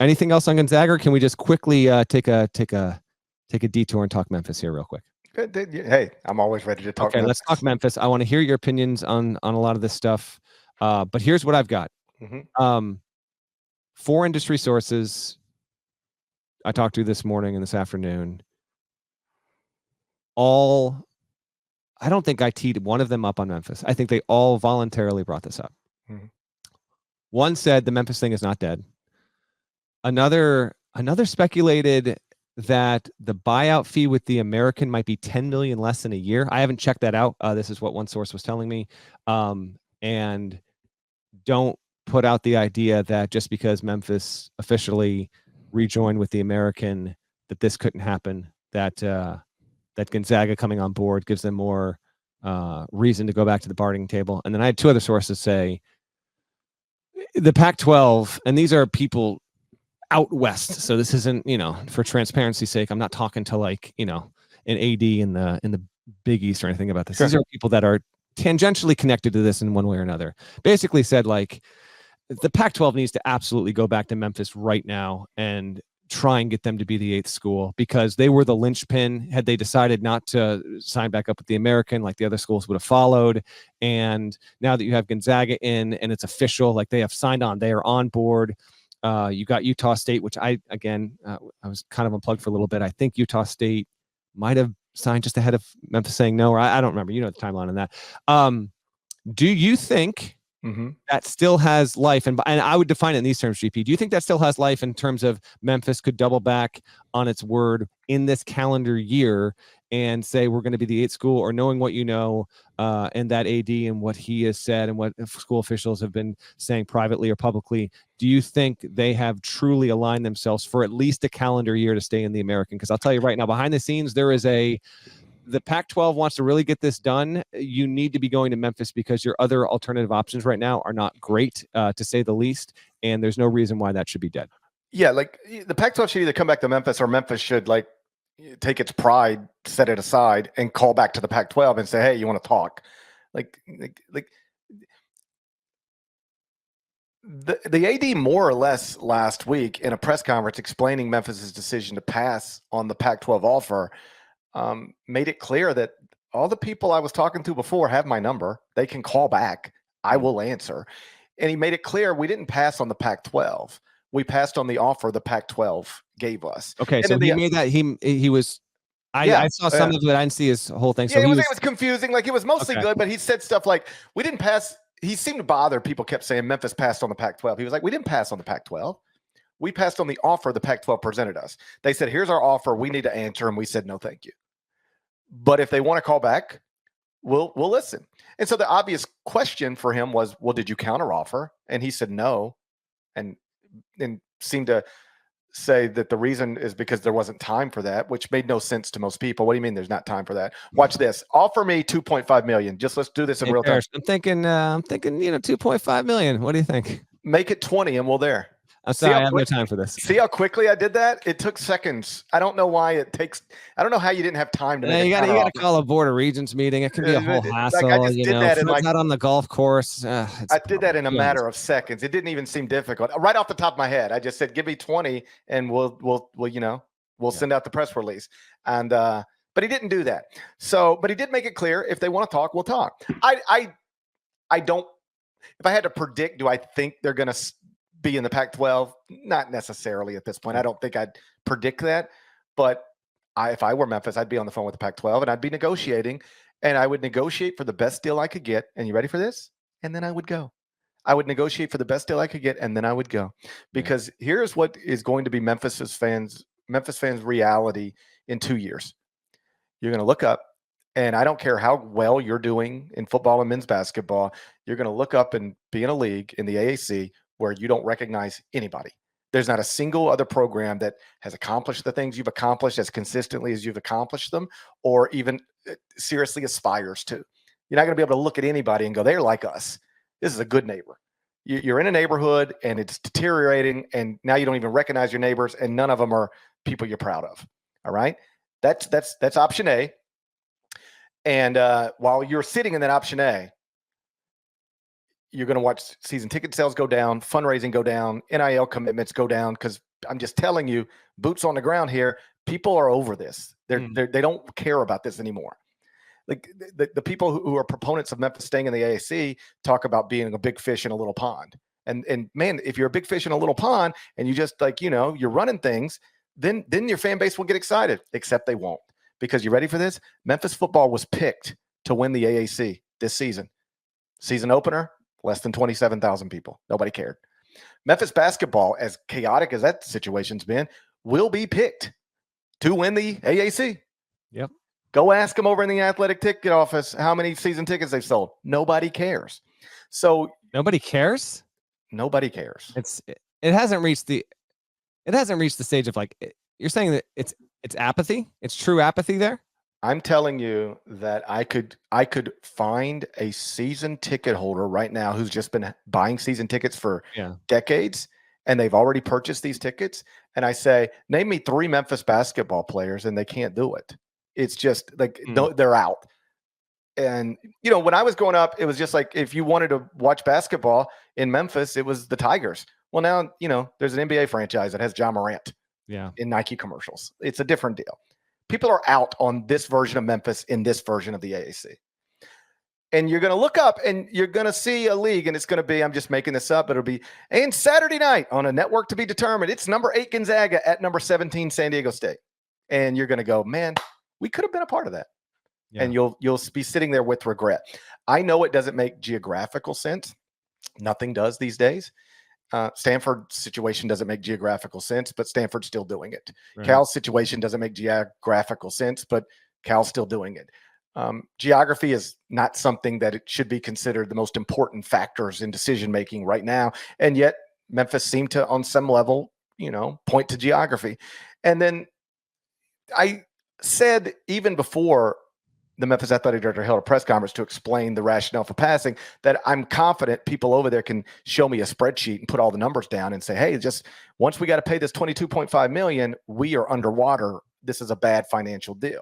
Anything else on Gonzaga, or can we just quickly take a detour and talk Memphis here real quick? Hey, I'm always ready to talk. Okay, let's talk Memphis. I want to hear your opinions on a lot of this stuff. But here's what I've got. Mm-hmm. 4 industry sources I talked to this morning and this afternoon. I don't think I teed one of them up on Memphis. I think they all voluntarily brought this up. Mm-hmm. One said the Memphis thing is not dead. Another speculated that the buyout fee with the American might be $10 million less in a year. I haven't checked that out. This is what one source was telling me. And don't put out the idea that just because Memphis officially rejoined with the American, that this couldn't happen. That Gonzaga coming on board gives them more reason to go back to the bargaining table. And then I had 2 other sources say the Pac-12, and these are people out west, so this isn't, for transparency's sake, I'm not talking to an AD in the Big East or anything about this. Sure. These are people that are tangentially connected to this in one way or another. Basically said, like, the Pac-12 needs to absolutely go back to Memphis right now and try and get them to be the 8th school, because they were the linchpin. Had they decided not to sign back up with the American, like the other schools would have followed. And now that you have Gonzaga in and it's official, like they have signed on, they are on board. You got Utah State, which I was kind of unplugged for a little bit. I think Utah State might have signed just ahead of Memphis saying no, or I don't remember. The timeline on that. Do you think that still has life? And I would define it in these terms, GP. Do you think that still has life in terms of Memphis could double back on its word in this calendar year and say we're going to be the 8th school, or knowing what and that AD and what he has said and what school officials have been saying privately or publicly, do you think they have truly aligned themselves for at least a calendar year to stay in the American? Because I'll tell you right now, behind the scenes, the Pac-12 wants to really get this done. You need to be going to Memphis because your other alternative options right now are not great, to say the least. And there's no reason why that should be dead. Yeah, like the Pac-12 should either come back to Memphis, or Memphis should take its pride, set it aside, and call back to the Pac-12 and say, "Hey, you want to talk?" The AD more or less last week in a press conference explaining Memphis's decision to pass on the Pac-12 offer, made it clear that all the people I was talking to before have my number. They can call back. I will answer. And he made it clear we didn't pass on the Pac-12. We passed on the offer the Pac-12 gave us. Okay, and so he made that he was. I saw some of it. I didn't see his whole thing. So it was confusing. Like, it was mostly good, but he said stuff like, "We didn't pass." He seemed to bother. People kept saying Memphis passed on the Pac-12. He was like, "We didn't pass on the Pac-12. We passed on the offer the Pac-12 presented us. They said, here's our offer. We need to answer." And we said, "No, thank you. But if they want to call back, we'll listen." And so the obvious question for him was, well, did you counteroffer? And he said no, and seemed to say that the reason is because there wasn't time for that, which made no sense to most people. What do you mean there's not time for that? Watch this. Offer me $2.5 million. Just let's do this in real time. I'm thinking, $2.5 million. What do you think? Make it 20 and we'll there. I'm sorry, I have no time for this. See how quickly I did that? It took seconds. I don't know why it takes. I don't know how you didn't have time to. You got to call a board of regents meeting. It can be a whole hassle. I just did that out on the golf course. I did that in a matter of seconds. It didn't even seem difficult. Right off the top of my head, I just said, "Give me 20, and we'll send out the press release." And but he didn't do that. So, but he did make it clear, if they want to talk, we'll talk. I don't. If I had to predict, do I think they're going to be in the Pac-12? Not necessarily at this point. I don't think I'd predict that. But if I were Memphis, I'd be on the phone with the Pac-12 and I'd be negotiating, and I would negotiate for the best deal I could get. And you ready for this? And then I would go. I would negotiate for the best deal I could get, and then I would go. Because here's what is going to be Memphis fans' reality in 2 years. You're going to look up, and I don't care how well you're doing in football and men's basketball, you're going to look up and be in a league in the AAC where you don't recognize anybody. There's not a single other program that has accomplished the things you've accomplished as consistently as you've accomplished them, or even seriously aspires to. You're not going to be able to look at anybody and go, they're like us. This is a good neighbor. You're in a neighborhood and it's deteriorating, and now you don't even recognize your neighbors, and none of them are people you're proud of. All right? That's option A. And while you're sitting in that option A, you're going to watch season ticket sales go down, fundraising go down, NIL commitments go down, because I'm just telling you, boots on the ground here. People are over this. They don't care about this anymore. Like the people who are proponents of Memphis staying in the AAC talk about being a big fish in a little pond. And man, if you're a big fish in a little pond and you just you're running things, then your fan base will get excited, except they won't. Because you ready for this? Memphis football was picked to win the AAC this season. Season opener, less than 27,000 people. Nobody cared. Memphis basketball, as chaotic as that situation's been, will be picked to win the AAC. Yep. Go ask them over in the athletic ticket office how many season tickets they've sold. Nobody cares. So nobody cares? Nobody cares. It hasn't reached the stage of like, you're saying that it's apathy. It's true apathy there. I'm telling you that I could find a season ticket holder right now who's just been buying season tickets for decades, and they've already purchased these tickets. And I say, name me 3 Memphis basketball players, and they can't do it. It's just like they're out. And when I was growing up, it was just like if you wanted to watch basketball in Memphis, it was the Tigers. Well, now there's an NBA franchise that has Ja Morant in Nike commercials. It's a different deal. People are out on this version of Memphis in this version of the AAC. And you're going to look up and you're going to see a league, and it's going to be, I'm just making this up, but it'll be, and Saturday night on a network to be determined, it's number 8 Gonzaga at number 17 San Diego State. And you're going to go, man, we could have been a part of that. Yeah. And you'll be sitting there with regret. I know it doesn't make geographical sense. Nothing does these days. Stanford's situation doesn't make geographical sense, but Stanford's still doing it. Right. Cal's situation doesn't make geographical sense, but Cal's still doing it. Geography is not something that it should be considered the most important factors in decision-making right now. And yet Memphis seemed to, on some level, point to geography. And then I said, even before the Memphis athletic director held a press conference to explain the rationale for passing, that I'm confident people over there can show me a spreadsheet and put all the numbers down and say, hey, just once we got to pay this $22.5 million, we are underwater. This is a bad financial deal.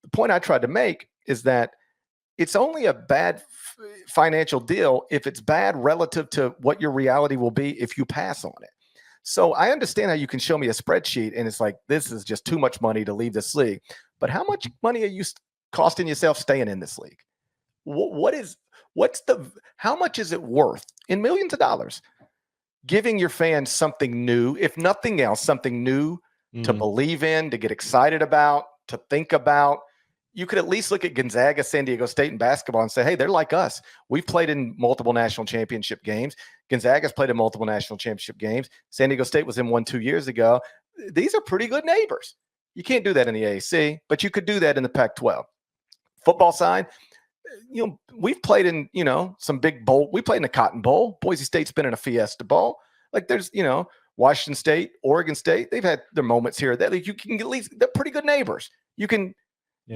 The point I tried to make is that it's only a bad financial deal if it's bad relative to what your reality will be if you pass on it. So I understand how you can show me a spreadsheet and it's like, this is just too much money to leave this league. But how much money are you costing yourself staying in this league? How much is it worth in millions of dollars giving your fans something new, if nothing else, something new to believe in, to get excited about, to think about? You could at least look at Gonzaga, San Diego State in basketball and say, hey, they're like us. We've played in multiple national championship games. Gonzaga's played in multiple national championship games. San Diego State was in one 2 years ago. These are pretty good neighbors. You can't do that in the AAC, but you could do that in the Pac-12. Football side, we've played in, some big bowl. We played in the Cotton Bowl. Boise State's been in a Fiesta Bowl. Like there's, Washington State, Oregon State, they've had their moments here that like, you can at least, they're pretty good neighbors. You're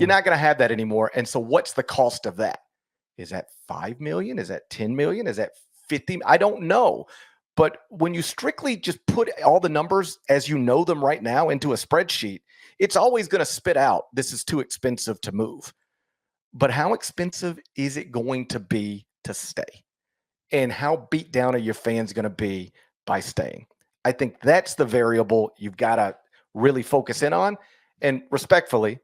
not going to have that anymore. And so what's the cost of that? Is that 5 million? Is that 10 million? Is that 50? I don't know. But when you strictly just put all the numbers as you know them right now into a spreadsheet, it's always going to spit out, this is too expensive to move. But how expensive is it going to be to stay? And how beat down are your fans going to be by staying? I think that's the variable you've got to really focus in on. And respectfully,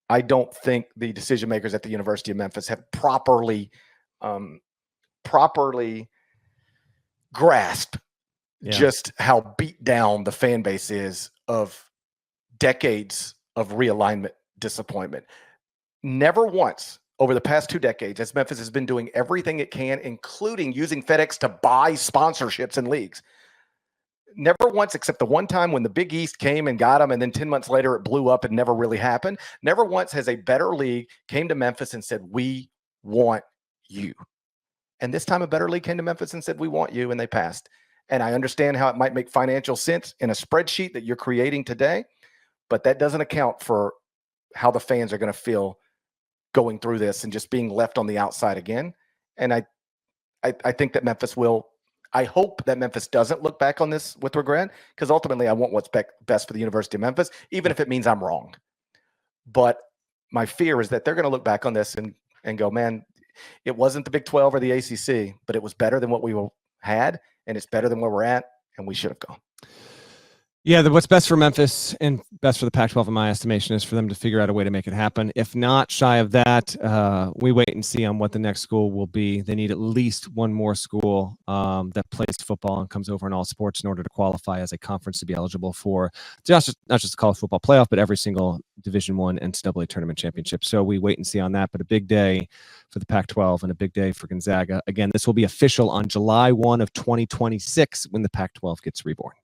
I don't think the decision makers at the University of Memphis have properly grasped just how beat down the fan base is of decades of realignment disappointment. Never once over the past 2 decades, as Memphis has been doing everything it can, including using FedEx to buy sponsorships in leagues. Never once, except the one time when the Big East came and got them, and then 10 months later it blew up and never really happened. Never once has a better league came to Memphis and said, we want you. And this time a better league came to Memphis and said, we want you, and they passed. And I understand how it might make financial sense in a spreadsheet that you're creating today, but that doesn't account for how the fans are going to feel going through this and just being left on the outside again. And I think that Memphis will. I hope that Memphis doesn't look back on this with regret, because ultimately I want what's best for the University of Memphis, even if it means I'm wrong. But my fear is that they're going to look back on this and go, man, it wasn't the Big 12 or the ACC, but it was better than what we had, and it's better than where we're at, and we should have gone. Yeah, what's best for Memphis and best for the Pac-12, in my estimation, is for them to figure out a way to make it happen. If not, shy of that, we wait and see on what the next school will be. They need at least one more school that plays football and comes over in all sports in order to qualify as a conference to be eligible for not just the college football playoff, but every single Division I NCAA tournament championship. So we wait and see on that. But a big day for the Pac-12 and a big day for Gonzaga. Again, this will be official on July 1 of 2026 when the Pac-12 gets reborn.